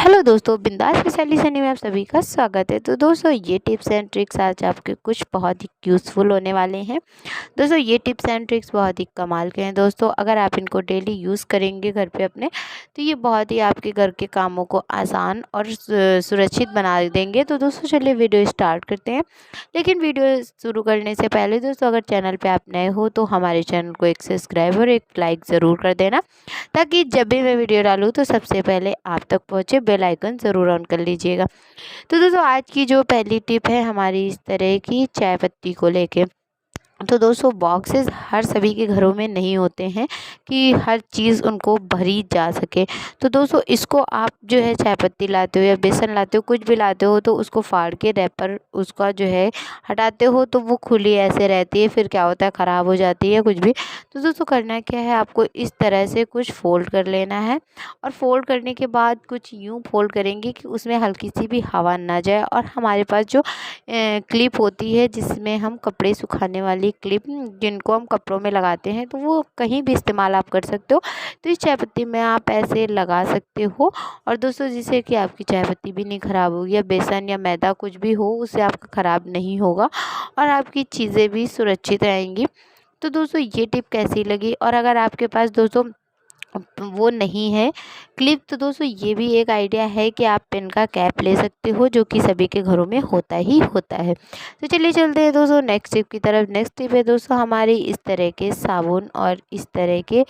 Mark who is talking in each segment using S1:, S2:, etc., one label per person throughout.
S1: Hello दोस्तों, बिंदास की सॉल्यूशन में आप सभी का स्वागत है। तो दोस्तों, ये टिप्स एंड ट्रिक्स आज आपके कुछ बहुत ही यूज़फुल होने वाले हैं। दोस्तों, ये टिप्स एंड ट्रिक्स बहुत ही कमाल के हैं। दोस्तों, अगर आप इनको डेली यूज़ करेंगे घर पे अपने, तो ये बहुत ही आपके घर के कामों को आसान और सुरक्षित बना देंगे। तो दोस्तों, चलिए वीडियो स्टार्ट करते हैं। लेकिन वीडियो शुरू करने से पहले दोस्तों, अगर चैनल पे आप नए हो तो हमारे चैनल को एक सब्सक्राइब और एक लाइक ज़रूर कर देना, ताकि जब भी मैं वीडियो डालूँ तो सबसे पहले आप तक पहुँचे। बेल आइकन ज़रूर ऑन कर लीजिएगा। तो दोस्तों, आज की जो पहली टिप है हमारी इस तरह की चाय पत्ती को लेके। तो दोस्तों, बॉक्सेस हर सभी के घरों में नहीं होते हैं कि हर चीज़ उनको भरी जा सके। तो दोस्तों, इसको आप जो है चाय पत्ती लाते हो या बेसन लाते हो, कुछ भी लाते हो, तो उसको फाड़ के रैपर उसका जो है हटाते हो, तो वो खुली ऐसे रहती है। फिर क्या होता है, ख़राब हो जाती है कुछ भी। तो दोस्तों, करना क्या है, आपको इस तरह से कुछ फ़ोल्ड कर लेना है। और फ़ोल्ड करने के बाद कुछ यूँ फ़ोल्ड करेंगे कि उसमें हल्की सी भी हवा ना जाए। और हमारे पास जो क्लिप होती है जिसमें हम कपड़े सुखाने वाली क्लिप, जिनको हम कपड़ों में लगाते हैं, तो वो कहीं भी इस्तेमाल आप कर सकते हो। तो इस चाय पत्ती में आप ऐसे लगा सकते हो। और दोस्तों, जिससे कि आपकी चाय पत्ती भी नहीं ख़राब होगी, या बेसन या मैदा कुछ भी हो उससे आपका ख़राब नहीं होगा, और आपकी चीज़ें भी सुरक्षित रहेंगी। तो दोस्तों, ये टिप कैसी लगी? और अगर आपके पास दोस्तों वो नहीं है क्लिप, तो दोस्तों ये भी एक आइडिया है कि आप पेन का कैप ले सकते हो, जो कि सभी के घरों में होता ही होता है। तो चलिए चलते हैं दोस्तों नेक्स्ट टिप की तरफ। नेक्स्ट टिप है दोस्तों हमारी इस तरह के साबुन और इस तरह के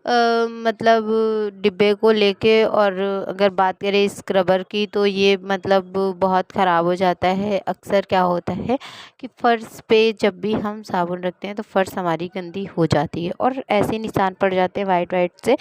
S1: मतलब डिब्बे को लेके। और अगर बात करें स्क्रबर की, तो ये मतलब बहुत ख़राब हो जाता है। अक्सर क्या होता है कि फ़र्श पे जब भी हम साबुन रखते हैं तो फ़र्श हमारी गंदी हो जाती है, और ऐसे निशान पड़ जाते हैं वाइट वाइट से,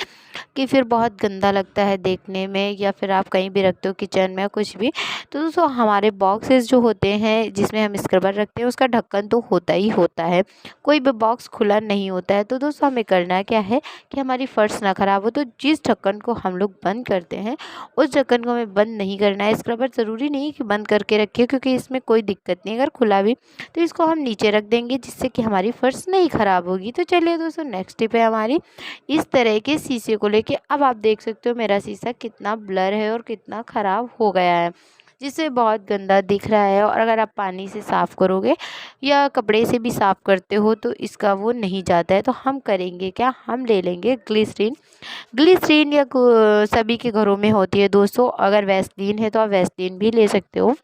S1: कि फिर बहुत गंदा लगता है देखने में। या फिर आप कहीं भी रखते हो, किचन में कुछ भी। तो दोस्तों, हमारे बॉक्सेस जो होते हैं जिसमें हम स्क्रबर रखते हैं, उसका ढक्कन तो होता ही होता है, कोई भी बॉक्स खुला नहीं होता है। तो दोस्तों, हमें करना क्या है कि हमारी फ़र्श ना ख़राब हो, तो जिस ढक्कन को हम लोग बंद करते हैं उस ढक्कन को हमें बंद नहीं करना है। स्क्रबर ज़रूरी नहीं कि बंद करके रखिए, क्योंकि इसमें कोई दिक्कत नहीं है। अगर खुला भी तो इसको हम नीचे रख देंगे, जिससे कि हमारी फ़र्श नहीं ख़राब होगी। तो चलिए दोस्तों, नेक्स्ट टिप है हमारी इस तरह के शीशे को लेके। अब आप देख सकते हो मेरा शीशा कितना ब्लर है और कितना ख़राब हो गया है, जिससे बहुत गंदा दिख रहा है। और अगर आप पानी से साफ़ करोगे या कपड़े से भी साफ़ करते हो तो इसका वो नहीं जाता है। तो हम करेंगे क्या, हम ले लेंगे ग्लिसरीन। ग्लिसरीन या सभी के घरों में होती है दोस्तों। अगर वैसलीन है तो आप वैसलीन भी ले सकते हो,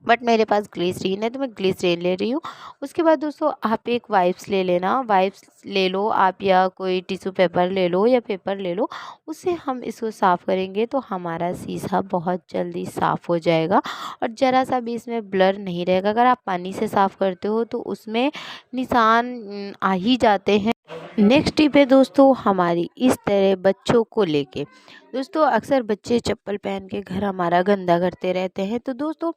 S1: बट मेरे पास ग्लिसरीन है तो मैं ग्लिसरीन ले रही हूँ। उसके बाद दोस्तों, आप एक वाइप्स ले लेना, वाइप्स ले लो आप, या कोई टिश्यू पेपर ले लो या पेपर ले लो। उससे हम इसको साफ़ करेंगे तो हमारा शीशा बहुत जल्दी साफ़ हो जाएगा, और ज़रा सा भी इसमें ब्लर नहीं रहेगा। अगर आप पानी से साफ़ करते हो तो उसमें निशान आ ही जाते हैं। नेक्स्ट टिप है दोस्तों हमारी इस तरह बच्चों को लेके। दोस्तों, अक्सर बच्चे चप्पल पहन के घर हमारा गंदा करते रहते हैं। तो दोस्तों,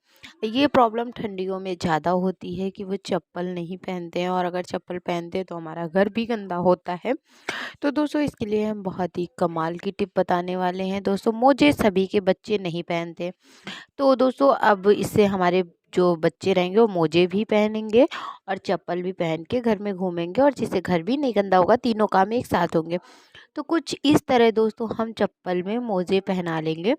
S1: ये प्रॉब्लम ठंडियों में ज़्यादा होती है कि वो चप्पल नहीं पहनते हैं, और अगर चप्पल पहनते हैं तो हमारा घर भी गंदा होता है। तो दोस्तों, इसके लिए हम बहुत ही कमाल की टिप बताने वाले हैं। दोस्तों, मोजे सभी के बच्चे नहीं पहनते। तो दोस्तों, अब इससे हमारे जो बच्चे रहेंगे वो मोजे भी पहनेंगे और चप्पल भी पहन के घर में घूमेंगे, और जिससे घर भी नहीं गंदा होगा, तीनों काम एक साथ होंगे। तो कुछ इस तरह दोस्तों हम चप्पल में मोजे पहना लेंगे।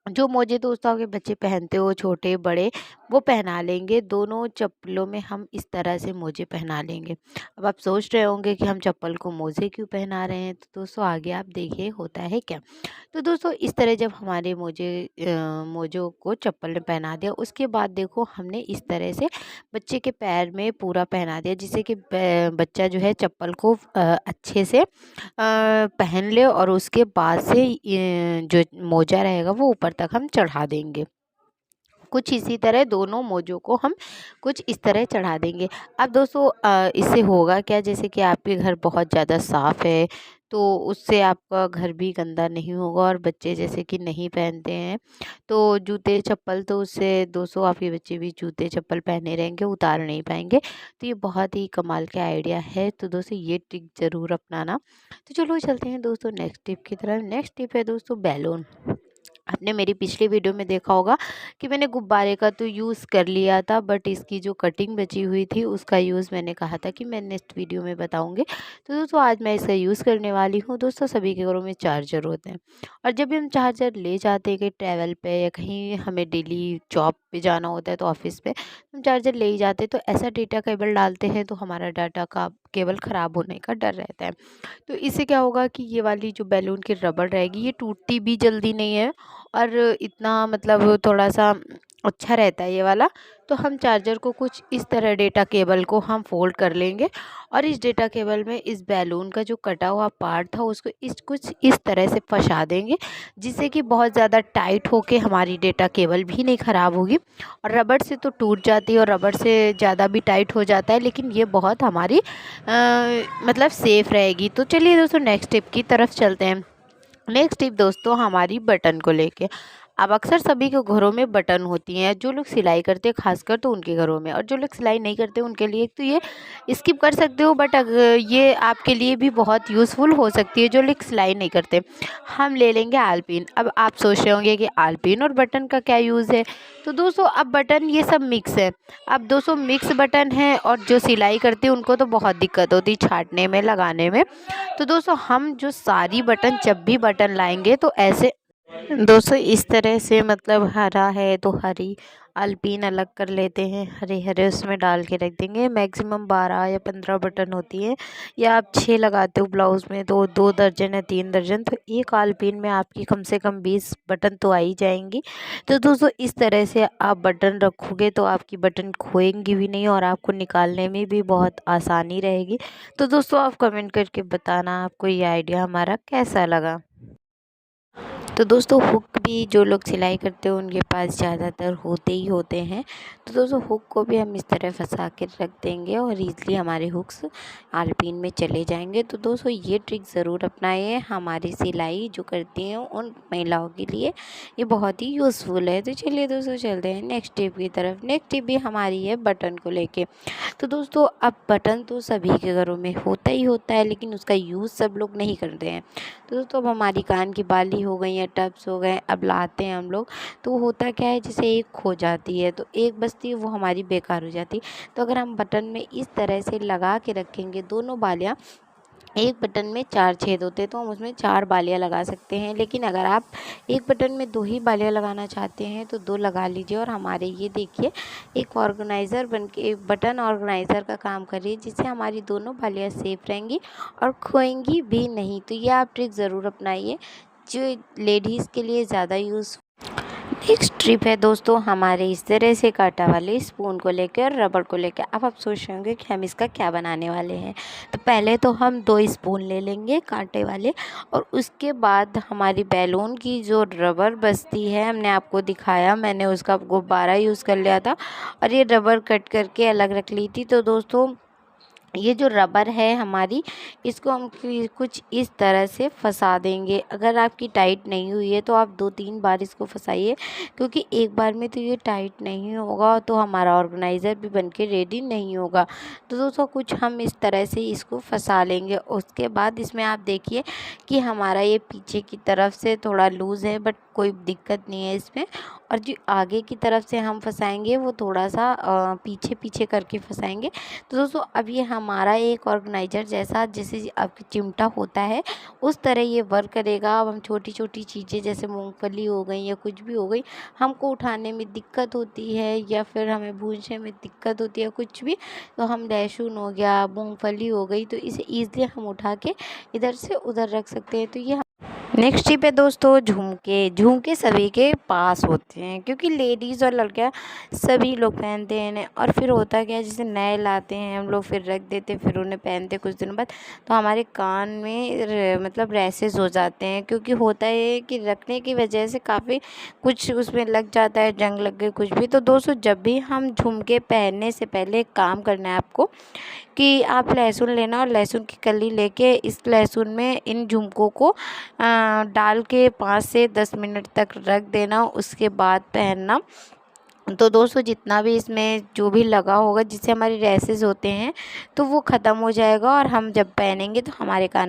S1: जो मोजे दोस्तों आपके बच्चे पहनते हो, छोटे बड़े, वो पहना लेंगे। दोनों चप्पलों में हम इस तरह से मोजे पहना लेंगे। अब आप सोच रहे होंगे कि हम चप्पल को मोजे क्यों पहना रहे हैं, तो दोस्तों आगे आप देखिए होता है क्या। तो दोस्तों, इस तरह जब हमारे मोजों को चप्पल ने पहना दिया, उसके बाद देखो हमने इस तरह से बच्चे के पैर में पूरा पहना दिया, जिससे कि बच्चा जो है चप्पल को अच्छे से पहन ले, और उसके बाद से ये जो मोजा रहेगा वो ऊपर तक हम चढ़ा देंगे। कुछ इसी तरह दोनों मोजों को हम कुछ इस तरह चढ़ा देंगे। अब दोस्तों, इससे होगा क्या, जैसे कि आपके घर बहुत ज़्यादा साफ़ है, तो उससे आपका घर भी गंदा नहीं होगा। और बच्चे जैसे कि नहीं पहनते हैं तो जूते चप्पल, तो उससे दोस्तों आपके बच्चे भी जूते चप्पल पहने रहेंगे, उतार नहीं पाएंगे। तो ये बहुत ही कमाल का आइडिया है। तो दोस्तों, ये ट्रिक ज़रूर अपनाना। तो चलो चलते हैं दोस्तों नेक्स्ट टिप की तरफ। नेक्स्ट टिप है दोस्तों बैलून। आपने मेरी पिछली वीडियो में देखा होगा कि मैंने गुब्बारे का तो यूज़ कर लिया था, बट इसकी जो कटिंग बची हुई थी उसका यूज़ मैंने कहा था कि मैं नेक्स्ट वीडियो में बताऊंगी। तो दोस्तों आज मैं इसका यूज़ करने वाली हूँ। दोस्तों सभी के घरों में चार्जर होते हैं, और जब भी हम चार्जर ले जाते हैं कहीं ट्रैवल पे या कहीं हमें डेली जॉब पे जाना होता है तो ऑफिस पे हम चार्जर ले ही जाते हैं, तो ऐसा डेटा केबल डालते हैं तो हमारा डाटा का केबल ख़राब होने का डर रहता है। तो इससे क्या होगा कि ये वाली जो बैलून की रबड़ रहेगी ये टूटती भी जल्दी नहीं है, और इतना मतलब थोड़ा-सा अच्छा रहता है ये वाला। तो हम चार्जर को कुछ इस तरह डेटा केबल को हम फ़ोल्ड कर लेंगे, और इस डेटा केबल में इस बैलून का जो कटा हुआ पार्ट था उसको कुछ इस तरह से फँसा देंगे, जिससे कि बहुत ज़्यादा टाइट होके हमारी डेटा केबल भी नहीं ख़राब होगी। और रबड़ से तो टूट जाती है और रबड़ से ज़्यादा भी टाइट हो जाता है, लेकिन ये बहुत हमारी मतलब सेफ़ रहेगी। तो चलिए दोस्तों नेक्स्ट टिप की तरफ चलते हैं। नेक्स्ट टिप दोस्तों हमारी बटन को लेके। अब अक्सर सभी के घरों में बटन होती हैं, जो लोग सिलाई करते हैं खासकर तो उनके घरों में, और जो लोग सिलाई नहीं करते उनके लिए तो ये स्किप कर सकते हो, बट अगर ये आपके लिए भी बहुत यूज़फुल हो सकती है जो लोग सिलाई नहीं करते। हम ले लेंगे आलपिन। अब आप सोच रहे होंगे कि आलपिन और बटन का क्या यूज़ है। तो दोस्तों अब बटन ये सब मिक्स है। अब दोस्तों मिक्स बटन है, और जो सिलाई करते हैं उनको तो बहुत दिक्कत होती है छाँटने में, लगाने में। तो दोस्तों हम जो सारी बटन जब भी बटन लाएंगे तो ऐसे दोस्तों इस तरह से, मतलब हरा है तो हरी अल्पीन अलग कर लेते हैं, हरे हरे उसमें डाल के रख देंगे। मैक्सिमम 12 या 15 बटन होती है, या आप 6 लगाते हो ब्लाउज़ में तो 2 दर्जन या 3 दर्जन, तो एक अल्पीन में आपकी कम से कम 20 बटन तो आ ही जाएंगी। तो दोस्तों इस तरह से आप बटन रखोगे तो आपकी बटन खोएंगी भी नहीं, और आपको निकालने में भी बहुत आसानी रहेगी। तो दोस्तों आप कमेंट करके बताना आपको ये आइडिया हमारा कैसा लगा। तो दोस्तों हुक भी जो लोग सिलाई करते हैं उनके पास ज़्यादातर होते ही होते हैं। तो दोस्तों हुक को भी हम इस तरह फंसा के रख देंगे और ईज़िली हमारे हुक्स आलपीन में चले जाएंगे। तो दोस्तों ये ट्रिक ज़रूर अपनाइए, हमारी सिलाई जो करती हैं उन महिलाओं के लिए ये बहुत ही यूज़फुल है। तो चलिए दोस्तों चलते हैं नेक्स्ट टिप की तरफ। नेक्स्ट टिप भी हमारी है बटन को लेके। तो दोस्तों अब बटन तो सभी के घरों में होता ही होता है, लेकिन उसका यूज़ सब लोग नहीं करते हैं। तो दोस्तों अब हमारी कान की बाली हो गई या टब्स हो गए, अब लाते हैं हम लोग, तो होता क्या है जैसे एक खो जाती है तो एक बचती है, वो हमारी बेकार हो जाती है। तो अगर हम बटन में इस तरह से लगा के रखेंगे दोनों बालियाँ, एक बटन में 4 छेद होते हैं तो हम उसमें 4 बालियाँ लगा सकते हैं। लेकिन अगर आप एक बटन में 2 ही बालियाँ लगाना चाहते हैं तो 2 लगा लीजिए, और हमारे ये देखिए एक ऑर्गेनाइज़र बन के बटन ऑर्गेनाइज़र का काम कर रही है, जिससे हमारी दोनों बालियाँ सेफ रहेंगी और खोएंगी भी नहीं। तो ये आप ट्रिक ज़रूर अपनाइए, जो लेडीज़ के लिए ज़्यादा यूज़। नेक्स्ट ट्रिप है दोस्तों हमारे इस तरह से कांटा वाले स्पून को लेकर और रबड़ को लेकर। अब आप सोच रहे होंगे कि हम इसका क्या बनाने वाले हैं। तो पहले तो हम 2 स्पून ले लेंगे कांटे वाले, और उसके बाद हमारी बैलून की जो रबड़ बचती है, हमने आपको दिखाया, मैंने उसका गुब्बारा यूज़ कर लिया था और ये रबड़ कट करके अलग रख ली थी। तो दोस्तों ये जो रबर है हमारी, इसको हम कुछ इस तरह से फंसा देंगे। अगर आपकी टाइट नहीं हुई है तो आप 2-3 बार इसको फंसाइए, क्योंकि एक बार में तो ये टाइट नहीं होगा तो हमारा ऑर्गेनाइज़र भी बनके रेडी नहीं होगा। तो दोस्तों कुछ हम इस तरह से इसको फंसा लेंगे। उसके बाद इसमें आप देखिए कि हमारा ये पीछे की तरफ से थोड़ा लूज़ है, बट कोई दिक्कत नहीं है इसमें, और जो आगे की तरफ से हम फंसाएंगे वो थोड़ा सा पीछे पीछे करके फंसाएंगे। तो दोस्तों अब ये हमारा एक ऑर्गेनाइज़र जैसा, जैसे आपकी चिमटा होता है उस तरह ये वर्क करेगा। अब हम छोटी छोटी चीज़ें जैसे मूंगफली हो गई या कुछ भी हो गई, हमको उठाने में दिक्कत होती है या फिर हमें भूनने में दिक्कत होती है कुछ भी, तो हम लहसुन हो गया, मूंगफली हो गई, तो इसे ईज़िली हम उठा के इधर से उधर रख सकते हैं। तो ये नेक्स्ट टिप है दोस्तों झुमके। झुमके सभी के पास होते हैं, क्योंकि लेडीज़ और लड़कियां सभी लोग पहनते हैं इन्हें। और फिर होता क्या है, जैसे नए लाते हैं हम लोग, फिर रख देते, फिर उन्हें पहनते कुछ दिनों बाद, तो हमारे कान में मतलब रैसेस हो जाते हैं। क्योंकि होता है कि रखने की वजह से काफ़ी कुछ उसमें लग जाता है, जंग लग गई कुछ भी। तो दोस्तों जब भी हम झुमके पहनने से पहले एक काम करना है आपको, कि आप लहसुन लेना और लहसुन की कली लेके इस लहसुन में इन झुमकों को डाल के 5 से 10 मिनट तक रख देना, उसके बाद पहनना। तो दोस्तों जितना भी इसमें जो भी लगा होगा जिससे हमारे रैसेस होते हैं तो वो ख़त्म हो जाएगा, और हम जब पहनेंगे तो हमारे कानों